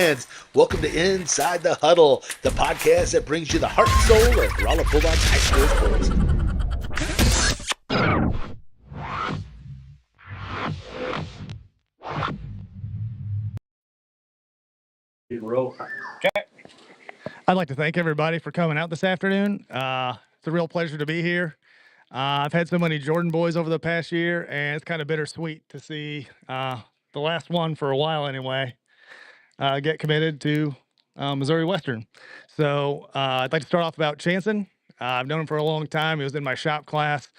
fans. Welcome to Inside the Huddle, the podcast that brings you the heart and soul of Rolla Bulldogs high school sports. I'd like to thank everybody for coming out this afternoon. It's a real pleasure to be here. I've had so many Jordan boys over the past year, and it's kind of bittersweet to see the last one for a while anyway get committed to Missouri Western. So I'd like to start off about Chancen. I've known him for a long time. He was in my shop class.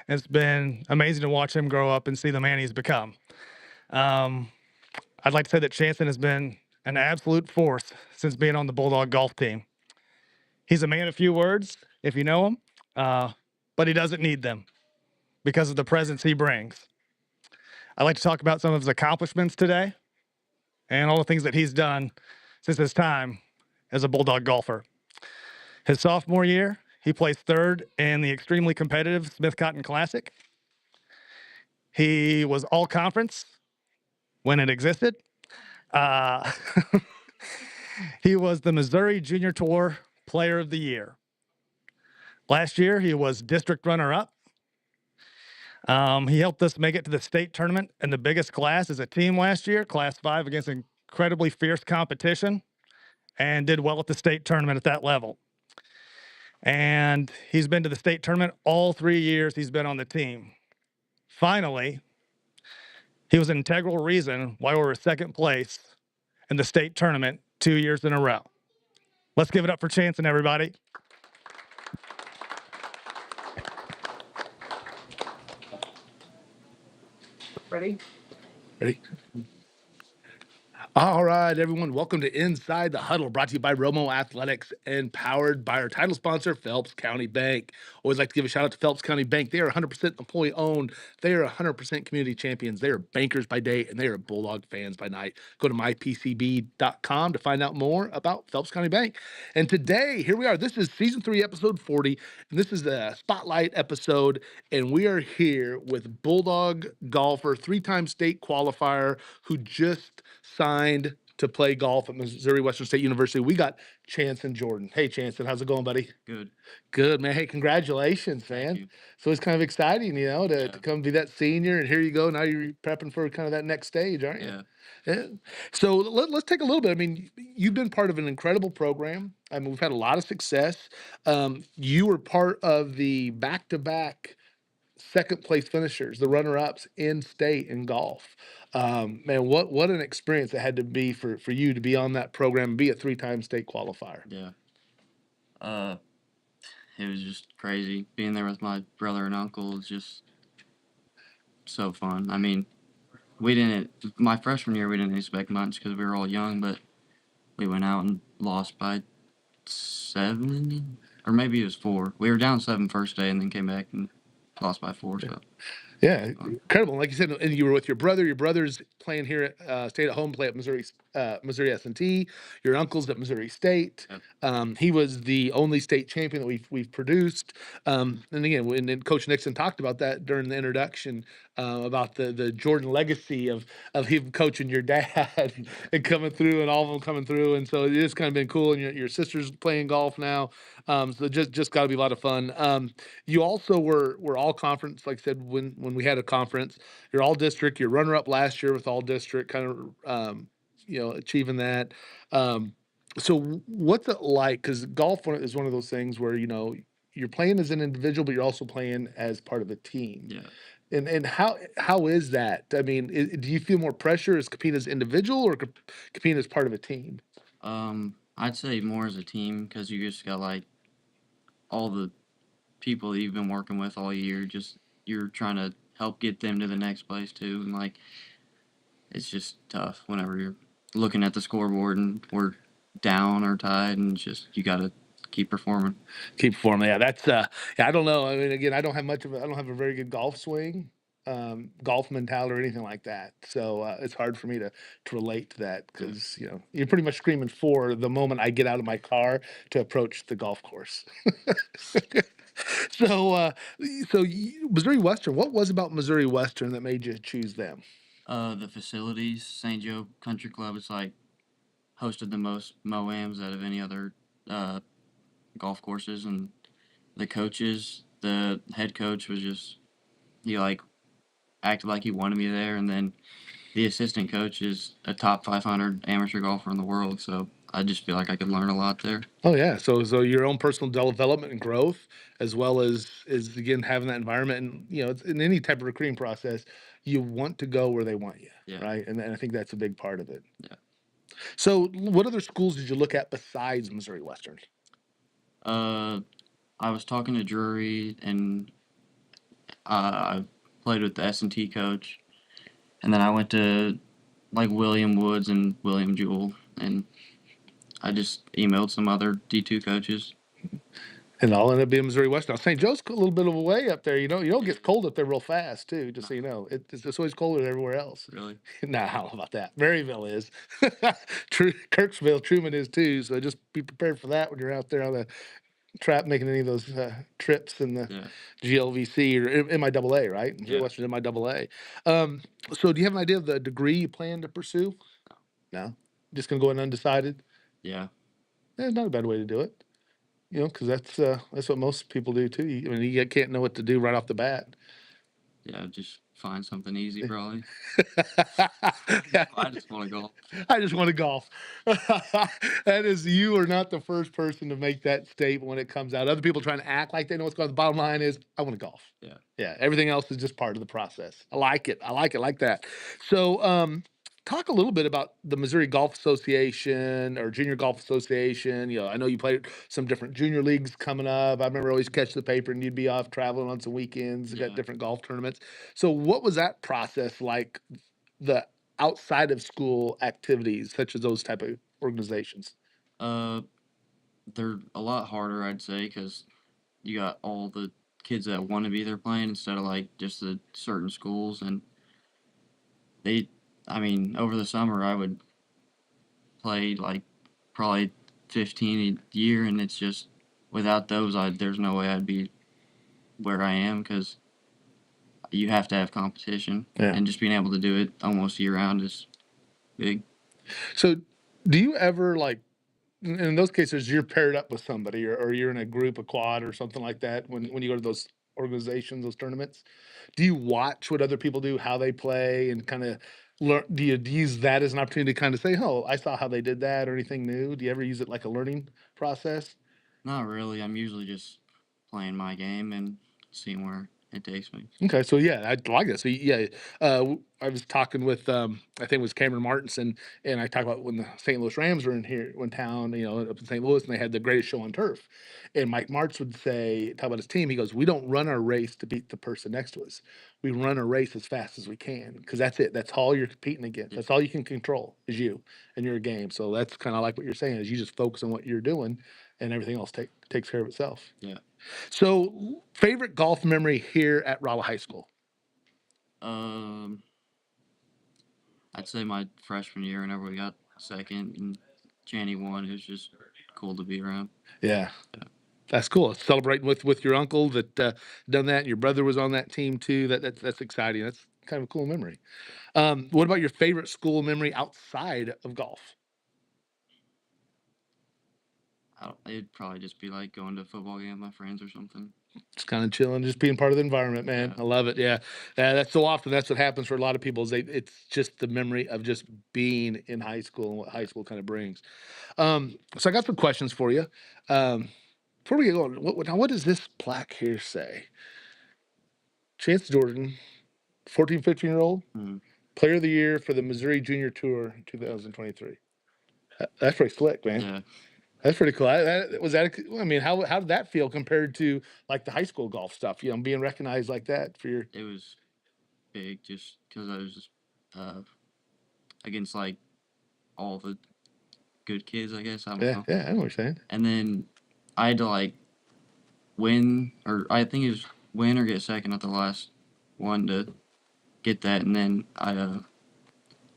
It's been amazing to watch him grow up and see the man he's become. I'd like to say that Chancen has been an absolute force since being on the Bulldog golf team. He's a man of few words, if you know him, but he doesn't need them because of the presence he brings. I'd like to talk about some of his accomplishments today and all the things that he's done since his time as a Bulldog golfer. His sophomore year, he placed third in the extremely competitive Smith-Cotton Classic. He was all conference when it existed. He was the Missouri Junior Tour Player of the Year. Last year, he was district runner-up. He helped us make it to the state tournament in the biggest class as a team last year, Class 5, against incredibly fierce competition, and did well at the state tournament at that level. And he's been to the state tournament all 3 years he's been on the team. Finally, he was an integral reason why we were second place in the state tournament 2 years in a row. Let's give it up for Chancen, everybody. Ready? All right, everyone. Welcome to Inside the Huddle, brought to you by Romo Athletics and powered by our title sponsor, Phelps County Bank. Always like to give a shout out to Phelps County Bank. They are 100% employee owned. They are 100% community champions. They are bankers by day, and they are Bulldog fans by night. Go to mypcb.com to find out more about Phelps County Bank. And today, here we are. This is season 3, episode 40, and this is the spotlight episode. And we are here with Bulldog golfer, 3-time state qualifier, who just signed to play golf at Missouri Western State University. We got Chancen Jordan. Hey, Chancen, how's it going, buddy? Good, man. Hey, congratulations, man. So it's kind of exciting, to come be that senior, and here you go. Now you're prepping for kind of that next stage, aren't you? Yeah. So let's take a little bit. I mean, you've been part of an incredible program. I mean, we've had a lot of success. You were part of the back-to-back second place finishers, the runner-ups in state in golf. Man, what an experience it had to be for you to be on that program and be a 3-time state qualifier. Yeah. It was just crazy. Being there with my brother and uncle was just so fun. I mean, my freshman year, we didn't expect much because we were all young, but we went out and lost by 7, or maybe it was 4. We were down 7 first day and then came back and lost by 4. So. Yeah, incredible. Like you said, and you were with your brother. Your brother's playing here at stayed at home, play at Missouri S&T. Your uncle's at Missouri State. Yep. He was the only state champion that we've produced. And again, when Coach Nixon talked about that during the introduction, about the Jordan legacy of him coaching your dad and coming through, and all of them coming through. And so it's kind of been cool. And your sister's playing golf now. So just got to be a lot of fun. You also were all conference, like I said, when we had a conference. You're all district. You're runner up last year with all district, kind of achieving that. So what's it like? Because golf is one of those things where you're playing as an individual, but you're also playing as part of a team. Yeah. And how is that? I mean, do you feel more pressure as competing as individual or competing as part of a team? I'd say more as a team because you just got like all the people that you've been working with all year. Just you're trying to help get them to the next place too, and like it's just tough whenever you're looking at the scoreboard and we're down or tied, and just you got to keep performing. Yeah, that's I don't know. I mean, again, I don't have a very good golf swing, golf mentality or anything like that. So it's hard for me to relate to that because you're pretty much screaming for the moment I get out of my car to approach the golf course. So Missouri Western, what was about Missouri Western that made you choose them? The facilities, St. Joe Country Club, it's like hosted the most Moams out of any other uh, golf courses, and the coaches, the head coach was just he like acted like he wanted me there, and then the assistant coach is a top 500 amateur golfer in the world, so I just feel like I could learn a lot there. Oh yeah, so your own personal development and growth, as well as again having that environment, and it's in any type of recruiting process, you want to go where they want you, Yeah. right? And I think that's a big part of it. Yeah. So, what other schools did you look at besides Missouri Western? I was talking to Drury, and I played with the S&T coach, and then I went to like William Woods and William Jewell, and I just emailed some other D2 coaches. And all ended up being Missouri Western. Now, St. Joe's a little bit of a way up there. You don't get cold up there real fast, too. Just so you know, it's always colder than everywhere else. Really? Nah, I don't know about that. Maryville is. Kirksville, Truman is too. So just be prepared for that when you're out there on the trap making any of those trips in the Yeah. GLVC or MIAA, right? Missouri Yeah. Western MIAA. So do you have an idea of the degree you plan to pursue? No. Just gonna go in undecided. Yeah. It's not a bad way to do it. Because that's what most people do too. I mean, you can't know what to do right off the bat. Yeah, just find something easy, probably. Yeah. I just want to golf. I just want to golf. That is, you are not the first person to make that statement when it comes out. Other people trying to act like they know what's going on. The bottom line is, I want to golf. Yeah. Yeah. Everything else is just part of the process. I like it. I like it like that. So, talk a little bit about the Missouri Golf Association or Junior Golf Association. I know you played some different junior leagues coming up. I remember always catch the paper and you'd be off traveling on some weekends. You got Yeah. different golf tournaments. So, what was that process like? The outside of school activities, such as those type of organizations. They're a lot harder, I'd say, because you got all the kids that want to be there playing instead of like just the certain schools, and I mean, over the summer I would play like probably 15 a year, and it's just without those, there's no way I'd be where I am because you have to have competition, and just being able to do it almost year round is big. So, do you ever like? In those cases, you're paired up with somebody, or you're in a group, a quad, or something like that. When you go to those organizations, those tournaments, do you watch what other people do, how they play, and kind of learn? Do you use that as an opportunity to kind of say, "Oh, I saw how they did that," or anything new? Do you ever use it like a learning process? Not really. I'm usually just playing my game and seeing where it takes me. Okay, so yeah, I like that. So yeah, I was talking with I think it was Cameron Martinson, and I talked about when the St. Louis Rams were in here, in town, up in St. Louis, and they had the greatest show on turf. And Mike Martz would say, talk about his team. He goes, "We don't run our race to beat the person next to us. We run a race as fast as we can because that's it. That's all you're competing against. That's all you can control is you and your game. So that's kind of like what you're saying is you just focus on what you're doing, and everything else takes care of itself." Yeah. So, favorite golf memory here at Rolla High School? I'd say my freshman year, whenever we got second and Channy won, it was just cool to be around. Yeah. That's cool. Celebrating with your uncle that done that, and your brother was on that team too. That's exciting. That's kind of a cool memory. What about your favorite school memory outside of golf? It'd probably just be like going to a football game with my friends or something. Just kind of chilling, just being part of the environment, man. Yeah. I love it. Yeah, that's so often that's what happens for a lot of people. Is it's just the memory of just being in high school and what high school kind of brings. So I got some questions for you. Before we get going, what does this plaque here say? Chancen Jordan, 14, 15-year-old, Mm-hmm. player of the year for the Missouri Junior Tour 2023. That's pretty slick, man. Yeah. That's pretty cool. I mean, how did that feel compared to like the high school golf stuff? Being recognized like that for your. It was big just because I was just against like all the good kids, I guess. I don't know. Yeah, I know what you're saying. And then I had to like win, or I think it was win or get second at the last one to get that, and then I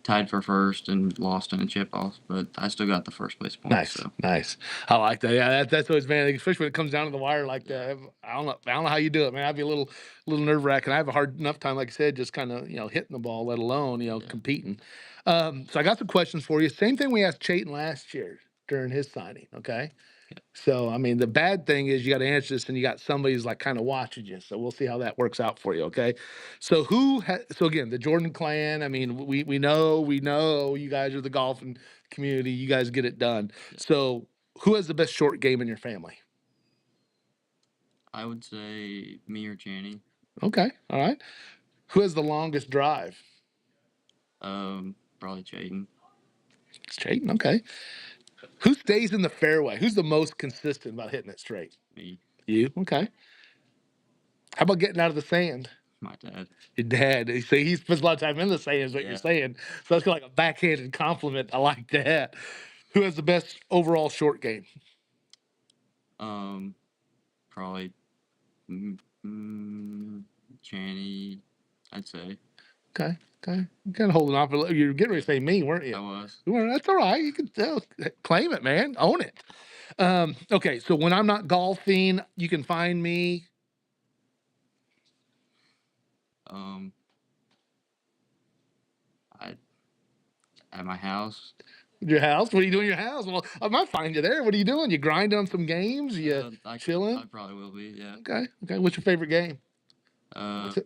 tied for first and lost in a chip off, but I still got the first place point. Nice, so. nice. I like that. Yeah, that's always, man. Especially when it comes down to the wire like that. I don't know how you do it, man. I'd be a little nerve wracking. I have a hard enough time, like I said, just kind of hitting the ball, let alone competing. So I got some questions for you. Same thing we asked Chayton last year during his signing. Okay. So, I mean, the bad thing is you got to answer this and you got somebody who's like kind of watching you. So we'll see how that works out for you. Okay. So so again, the Jordan clan, I mean, we know you guys are the golfing community. You guys get it done. So who has the best short game in your family? I would say me or Channy. Okay. All right. Who has the longest drive? Probably Chaden. It's Chayton. Okay. Who stays in the fairway? Who's the most consistent about hitting it straight? Me. You. Okay. How about getting out of the sand? My dad. Your dad. You see, he spends a lot of time in the sand, is what you're Yeah. saying. So that's kind of like a backhanded compliment. I like that. Who has the best overall short game? Probably Channy, I'd say. Okay. Okay. You're kind of holding off. You were getting ready to say me, weren't you? I was. Well, that's all right. You can tell. Claim it, man. Own it. Okay. So when I'm not golfing, you can find me. I at my house. Your house? What are you doing at your house? Well, I might find you there. What are you doing? You grinding on some games? You chilling? I probably will be. Yeah. Okay. Okay. What's your favorite game?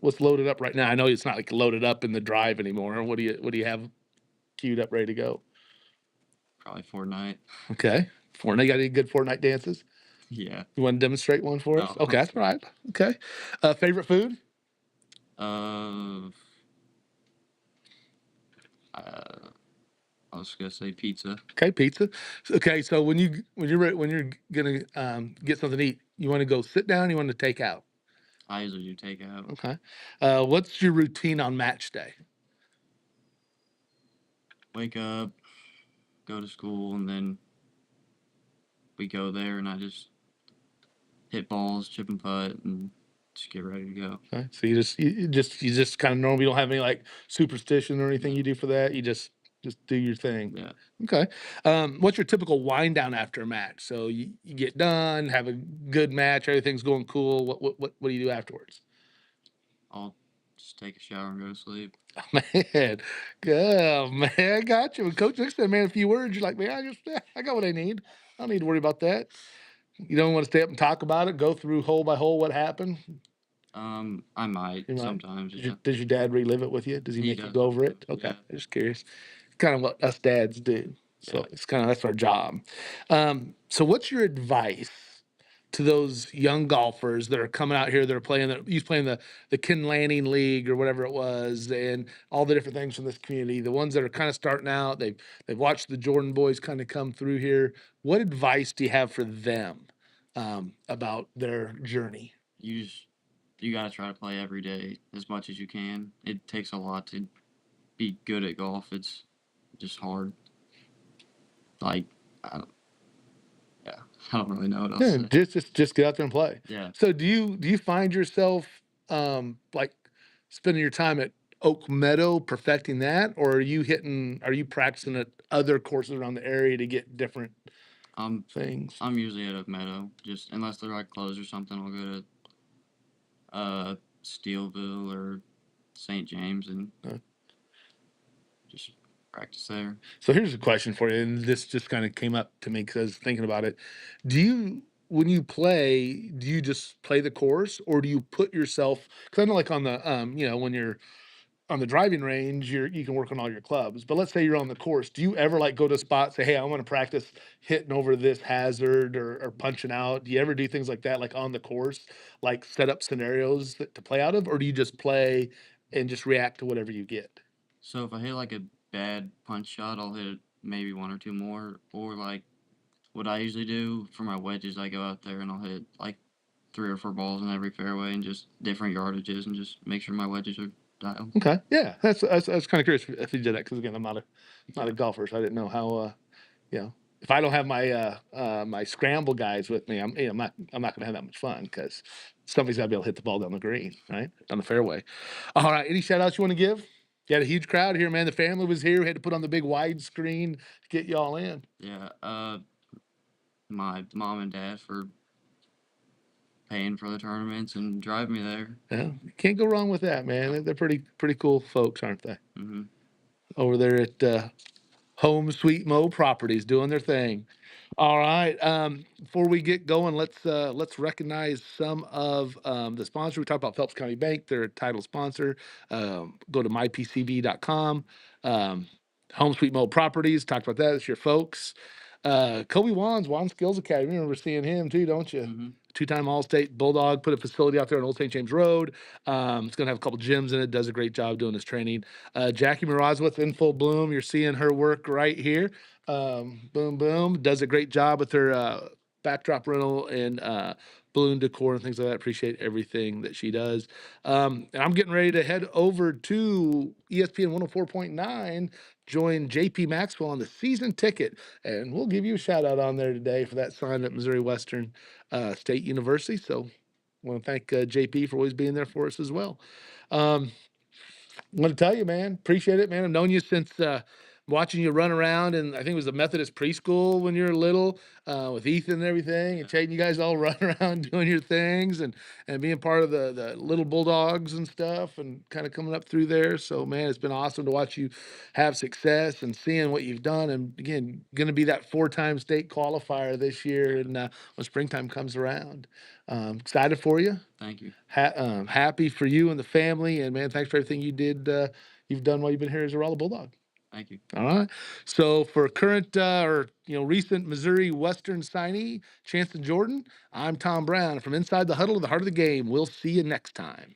What's loaded up right now? I know it's not like loaded up in the drive anymore. What do you have queued up ready to go? Probably Fortnite. Okay. Fortnite, got any good Fortnite dances? Yeah. You want to demonstrate one for us? No. Okay, that's all right. Okay. Favorite food? I was gonna say pizza. Okay, pizza. Okay, so when you're gonna get something to eat, you want to go sit down. You want to take out. I usually do takeout. Okay. What's your routine on match day? Wake up, go to school, and then we go there, and I just hit balls, chip and putt, and just get ready to go. Okay. So you just kind of normal. You don't have any like superstition or anything you do for that. You just do your thing. Yeah. Okay. What's your typical wind down after a match? So you get done, have a good match, everything's going cool. What do you do afterwards? I'll just take a shower and go to sleep. Man, good man, I got you. When Coach Nick said, "Man, a few words," you're like, "Man, I got what I need. I don't need to worry about that." You don't want to stay up and talk about it, go through hole by hole what happened. I might You might? sometimes. Does, Yeah. does your dad relive it with you? Does he He make you does go over it? sometimes, Okay, yeah. I'm just curious. Kind of what us dads do. So Yeah. it's kind of that's our job. So what's your advice to those young golfers that are coming out here that are playing he's playing the Ken Lanning League or whatever it was, and all the different things from this community, the ones that are kind of starting out, they've watched the Jordan boys kind of come through here. What advice do you have for them about their journey? You gotta try to play every day as much as you can. It takes a lot to be good at golf. It's just hard. Like I don't, yeah, I don't really know what else Yeah, to say. just get out there and play. Yeah. So do you find yourself like spending your time at Oak Meadow perfecting that, or are you practicing at other courses around the area to get different things? I'm usually at a meadow. Just unless they're like closed or something, I'll go to Steelville or St. James and just practice there. So here's a question for you, and this just kind of came up to me because I was thinking about it. When you play, do you just play the course, or do you put yourself? Because I know, like on the when you're on the driving range, you can work on all your clubs. But let's say you're on the course. Do you ever like go to a spot, say, "Hey, I want to practice hitting over this hazard or punching out"? Do you ever do things like that, like on the course, like set up scenarios to play out of, or do you just play and just react to whatever you get? So if I hit like a bad punch shot, I'll hit maybe one or two more. Or like what I usually do for my wedges, I go out there and I'll hit like 3 or 4 balls in every fairway and just different yardages and just make sure my wedges are dialed. Okay, yeah, I was kind of curious if you did that because again, I'm not a golfer, so I didn't know how. If I don't have my scramble guys with me, I'm not going to have that much fun because somebody's got to be able to hit the ball down the green, right, on the fairway. All right, any shout outs you want to give? You had a huge crowd here, man. The family was here. We had to put on the big widescreen to get y'all in. Yeah. My mom and dad for paying for the tournaments and driving me there. Yeah, can't go wrong with that, man. They're pretty cool folks, aren't they? Mm-hmm. over there at Home Sweet Mo Properties doing their thing. All right. Before we get going, let's recognize some of the sponsors. We talked about Phelps County Bank, their title sponsor. Go to mypcb.com. Home Sweet Mo Properties. Talked about that. It's your folks. Kobe Juan Skills Academy. You remember seeing him too, don't you? Mm-hmm. Two-time All-State Bulldog. Put a facility out there on Old St. James Road. It's going to have a couple gyms in it. Does a great job doing this training. Jackie Mrazowitz in full bloom. You're seeing her work right here. Boom Boom does a great job with her backdrop rental and balloon decor and things like that. Appreciate everything that she does. And I'm getting ready to head over to ESPN 104.9. Join JP Maxwell on the season ticket, and we'll give you a shout out on there today for that sign at Missouri Western State University. So I want to thank JP for always being there for us as well. I want to tell you, man, appreciate it, man. I've known you since watching you run around, and I think it was the Methodist preschool when you were little with Ethan and everything, and Chayton. You guys all run around doing your things and being part of the little Bulldogs and stuff, and kind of coming up through there. So, man, it's been awesome to watch you have success and seeing what you've done. And again, going to be that 4-time state qualifier this year, and when springtime comes around, excited for you. Thank you. Happy for you and the family, and man, thanks for everything you did. You've done while you've been here as a Rolla Bulldog. Thank you. All right. So for current or recent Missouri Western signee Chancen Jordan, I'm Tom Brown from Inside the Huddle, the heart of the game. We'll see you next time.